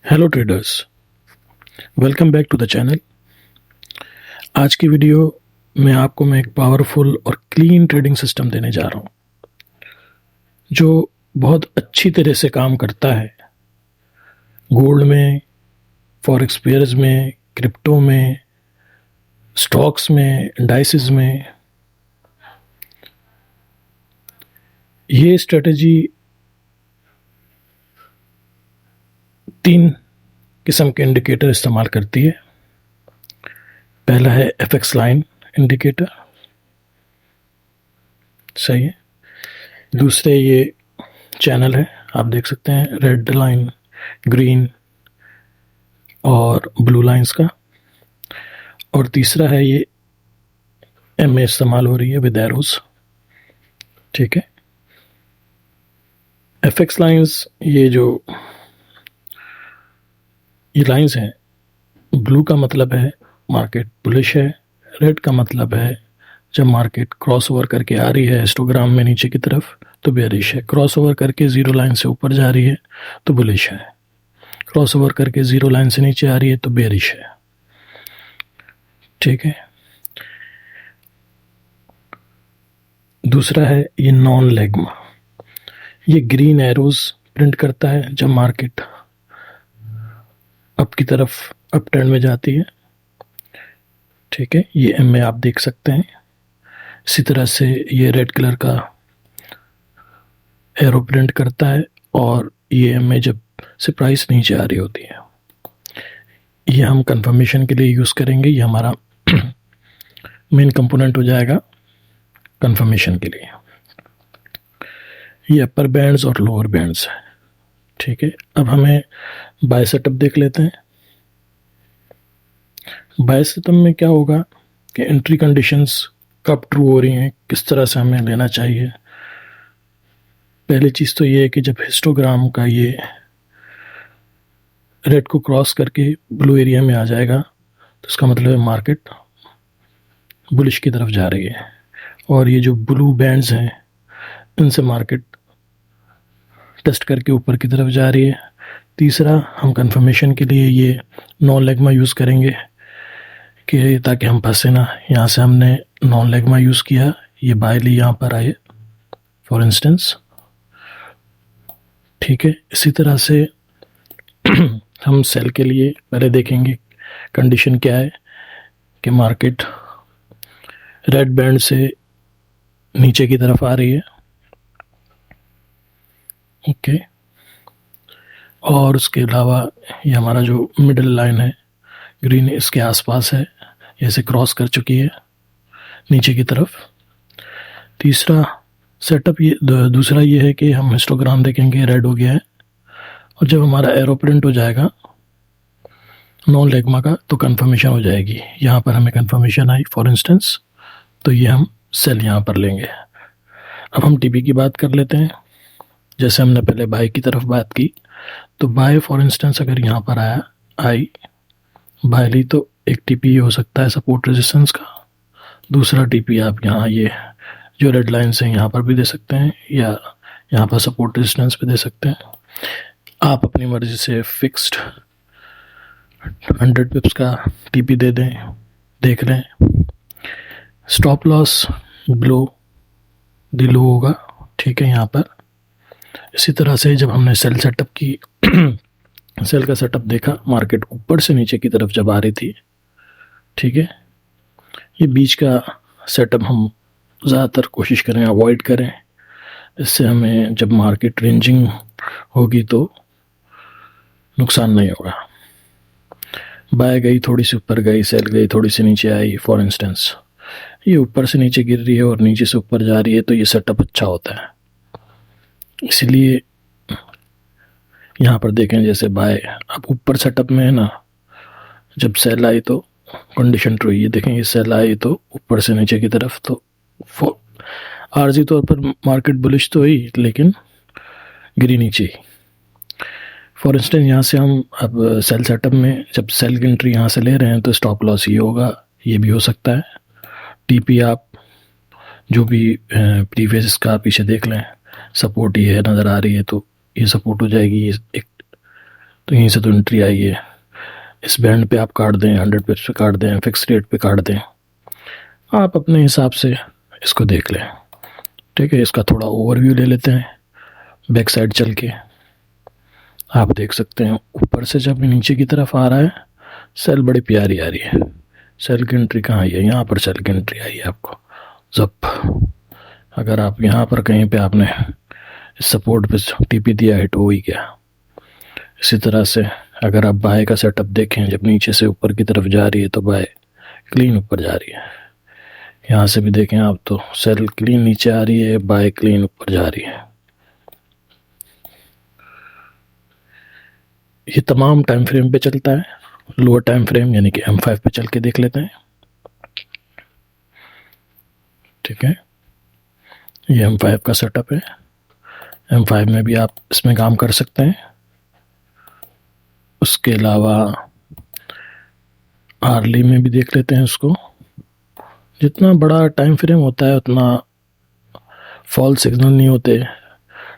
Hello traders, welcome back to the channel. आज की video में आपको मैं एक पावरफुल और क्लीन ट्रेडिंग सिस्टम देने जा रहा हूं जो बहुत अच्छी तरह से काम करता है गोल्ड में, फॉरेक्स पेयर्स में, क्रिप्टो में, स्टॉक्स में, इंडाइसेस में। ये स्ट्रेटजी तीन किस्म के इंडिकेटर इस्तेमाल करती है। पहला है एफएक्स लाइन इंडिकेटर, सही है। दूसरे ये चैनल है, आप देख सकते हैं रेड लाइन, ग्रीन और ब्लू लाइंस का। और तीसरा है ये एमए इस्तेमाल हो रही है विद एरोस, ठीक है। एफएक्स लाइंस, ये लाइंस हैं, ब्लू का मतलब है मार्केट बुलिश है, रेड का मतलब है जब मार्केट क्रॉस ओवर करके आ रही है हिस्टोग्राम में नीचे की तरफ तो बेरिश है, क्रॉस ओवर करके जीरो लाइन से ऊपर जा रही है तो बुलिश है, क्रॉस ओवर करके जीरो लाइन से नीचे आ रही है तो बेरिश है, ठीक है। दूसरा है ये नॉन लेग्मा, ये ग्रीन एरोज प्रिंट करता है जब मार्केट अप की तरफ अप ट्रेंड में जाती है, ठीक है। ये एम में आप देख सकते हैं। इसी तरह से ये रेड कलर का एरो प्रिंट करता है और ये एम में जब से प्राइस नीचे आ रही होती है। ये हम कंफर्मेशन के लिए यूज़ करेंगे, ये हमारा मेन कंपोनेंट हो जाएगा कंफर्मेशन के लिए। ये अपर बैंड्स और लोअर बैंड्स है, ठीक है। अब हमें बाय सेटअप देख लेते हैं। बाय सेटअप में क्या होगा कि एंट्री कंडीशंस कब ट्रू हो रही हैं, किस तरह से हमें लेना चाहिए। पहली चीज़ तो ये है कि जब हिस्टोग्राम का ये रेड को क्रॉस करके ब्लू एरिया में आ जाएगा तो इसका मतलब है मार्केट बुलिश की तरफ जा रही है, और ये जो ब्लू बैंड्स हैं इनसे मार्केट टेस्ट करके ऊपर की तरफ जा रही है। तीसरा, हम कंफर्मेशन के लिए ये नॉन लेग्मा यूज़ करेंगे कि ताकि हम फंसे ना। यहाँ से हमने नॉन लेग्मा यूज़ किया, ये बाय ली यहाँ पर आए फॉर इंस्टेंस, ठीक है। इसी तरह से हम सेल के लिए पहले देखेंगे कंडीशन क्या है कि मार्केट रेड बैंड से नीचे की तरफ आ रही है, ओके। और उसके अलावा ये हमारा जो मिडिल लाइन है ग्रीन इसके आसपास है, ऐसे क्रॉस कर चुकी है नीचे की तरफ। तीसरा सेटअप ये दूसरा ये है कि हम हिस्टोग्राम देखेंगे रेड हो गया है, और जब हमारा एरो प्रिंट हो जाएगा नॉन लेग्मा का तो कंफर्मेशन हो जाएगी। यहाँ पर हमें कंफर्मेशन आई फॉर इंस्टेंस, तो ये हम सेल यहाँ पर लेंगे। अब हम टीपी की बात कर लेते हैं। जैसे हमने पहले बाय की तरफ बात की, तो बाय फॉर इंस्टेंस अगर यहाँ पर आई बाय ली तो एक टीपी हो सकता है सपोर्ट रेजिस्टेंस का। दूसरा टीपी आप यहाँ ये जो रेड लाइन्स हैं यहाँ पर भी दे सकते हैं, या यहाँ पर सपोर्ट रेजिस्टेंस पे दे सकते हैं। आप अपनी मर्जी से फिक्स्ड 100 पिप्स का टीपी दे दें, देख लें। स्टॉप लॉस बिलो दी लो होगा, ठीक है यहाँ पर। इसी तरह से जब हमने सेल सेटअप की सेल का सेटअप देखा, मार्केट ऊपर से नीचे की तरफ जब आ रही थी, ठीक है। ये बीच का सेटअप हम ज़्यादातर कोशिश करें अवॉइड करें, इससे हमें जब मार्केट रेंजिंग होगी तो नुकसान नहीं होगा। बाय गई थोड़ी सी ऊपर गई, सेल गई थोड़ी सी नीचे आई, फॉर इंस्टेंस ये ऊपर से नीचे गिर रही है और नीचे से ऊपर जा रही है तो ये सेटअप अच्छा होता है। इसलिए यहाँ पर देखें जैसे बाय अब ऊपर सेटअप में है ना, जब सेल आई तो कंडीशन ट्रू, ये देखें ये सेल आई तो ऊपर से नीचे की तरफ, तो आर्जी तौर पर मार्केट बुलिश तो हुई लेकिन गिरी नीचे। फॉर इंस्टेंस यहाँ से हम अब सेल सेटअप में जब सेल की एंट्री यहाँ से ले रहे हैं तो स्टॉप लॉस ये होगा, ये भी हो सकता है। टीपी आप जो भी प्रीवियस का पीछे देख लें, सपोर्ट ये नज़र आ रही है तो ये सपोर्ट हो जाएगी, ये एक तो यहीं से तो एंट्री आई है। इस बैंड पे आप काट दें, 100 पिप्स पे काट दें, फिक्स रेट पे काट दें, आप अपने हिसाब से इसको देख लें। ठीक है, इसका थोड़ा ओवरव्यू ले लेते हैं। बैक साइड चल के आप देख सकते हैं ऊपर से जब नीचे की तरफ आ रहा है सेल बड़ी प्यारी आ रही है। सेल की एंट्री कहाँ आई है? यहाँ पर सेल की एंट्री आई है आपको। जब अगर आप यहाँ पर कहीं पे आपने सपोर्ट पे टीपी दिया, हिट हो ही गया। इसी तरह से अगर आप बाय का सेटअप देखें, जब नीचे से ऊपर की तरफ जा रही है तो बाय क्लीन ऊपर जा रही है। यहाँ से भी देखें आप तो सेल क्लीन नीचे आ रही है, बाय क्लीन ऊपर जा रही है। ये तमाम टाइम फ्रेम पे चलता है। लोअर टाइम फ्रेम यानी कि M5 पे चल के देख लेते हैं। ठीक है, ये M5 का सेटअप है। M5 में भी आप इसमें काम कर सकते हैं। उसके अलावा आर्ली में भी देख लेते हैं उसको। जितना बड़ा टाइम फ्रेम होता है उतना फॉल सिग्नल नहीं होते,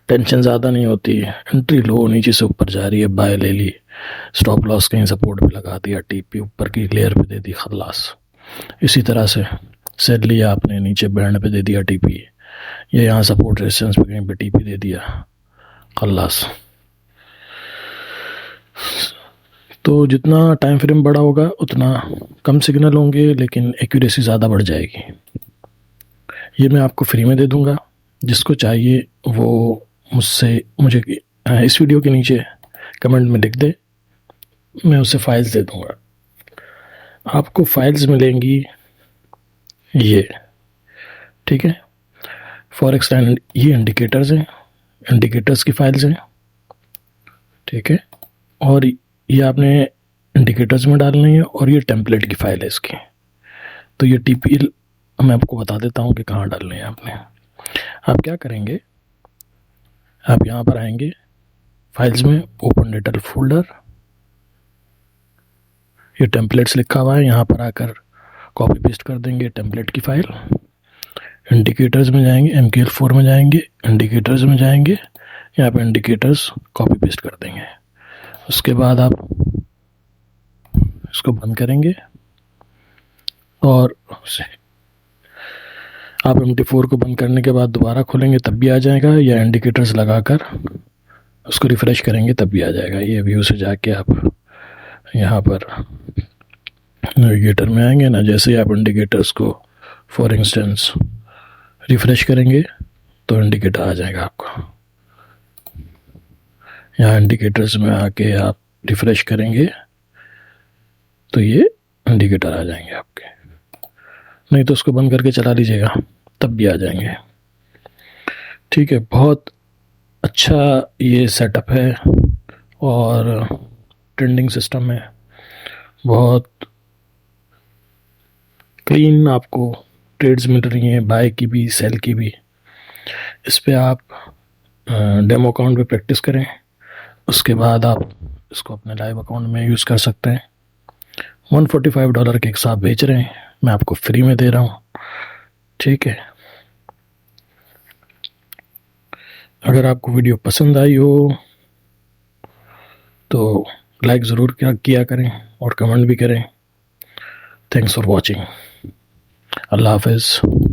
टेंशन ज़्यादा नहीं होती। एंट्री लो नीचे से ऊपर जा रही है, बाय ले ली, स्टॉप लॉस कहीं सपोर्ट पे लगा दिया, टीपी ऊपर की लेयर पे दे दी, खल्लास। इसी तरह से सेल लिया आपने, नीचे बैंड पे दे दिया टीपी, या यहाँ सपोर्ट रेजिस्टेंस पे कहीं पे टीपी दे दिया, खल्लास। तो जितना टाइम फ्रेम बड़ा होगा उतना कम सिग्नल होंगे, लेकिन एक्यूरेसी ज़्यादा बढ़ जाएगी। ये मैं आपको फ्री में दे दूंगा, जिसको चाहिए वो मुझे इस वीडियो के नीचे कमेंट में लिख दे, मैं उसे फाइल्स दे दूंगा। आपको फाइल्स मिलेंगी ये, ठीक है। फॉरेक्स लाइन, ये इंडिकेटर्स हैं, इंडिकेटर्स की फाइल्स हैं, ठीक है। और ये आपने इंडिकेटर्स में डालनी है, और ये टेम्पलेट की फाइल है इसकी। तो ये टीपी मैं आपको बता देता हूँ कि कहाँ डालने हैं आपने। आप क्या करेंगे, आप यहाँ पर आएंगे फाइल्स में, ओपन डिटेल फोल्डर, ये टेम्पलेट्स लिखा हुआ है, यहाँ पर आकर कॉपी पेस्ट कर देंगे टेम्पलेट की फाइल। इंडिकेटर्स में जाएंगे, MKL4 में जाएंगे, इंडिकेटर्स में जाएंगे, यहाँ पे इंडिकेटर्स कॉपी पेस्ट कर देंगे। उसके बाद आप इसको बंद करेंगे, और आप MT4 को बंद करने के बाद दोबारा खोलेंगे तब भी आ जाएगा, या इंडिकेटर्स लगाकर उसको रिफ़्रेश करेंगे तब भी आ जाएगा। ये व्यू से जाके आप यहाँ पर नेविगेटर में आएंगे ना, जैसे ही आप इंडिकेटर्स को फॉर इंस्टेंस रिफ़्रेश करेंगे तो इंडिकेटर आ जाएगा आपका। यहाँ इंडिकेटर्स में आके आप रिफ़्रेश करेंगे तो ये इंडिकेटर आ जाएंगे आपके, नहीं तो उसको बंद करके चला लीजिएगा तब भी आ जाएंगे। ठीक है, बहुत अच्छा ये सेटअप है और ट्रेंडिंग सिस्टम है, बहुत क्लीन आपको ट्रेड्स मिल रही हैं, बाय की भी सेल की भी। इस पे आप डेमो अकाउंट पे प्रैक्टिस करें, उसके बाद आप इसको अपने लाइव अकाउंट में यूज़ कर सकते हैं। $145 के एक साथ बेच रहे हैं, मैं आपको फ्री में दे रहा हूँ, ठीक है। अगर आपको वीडियो पसंद आई हो तो लाइक ज़रूर किया करें और कमेंट भी करें। Thanks for watching. अल्लाह हाफ़िज़।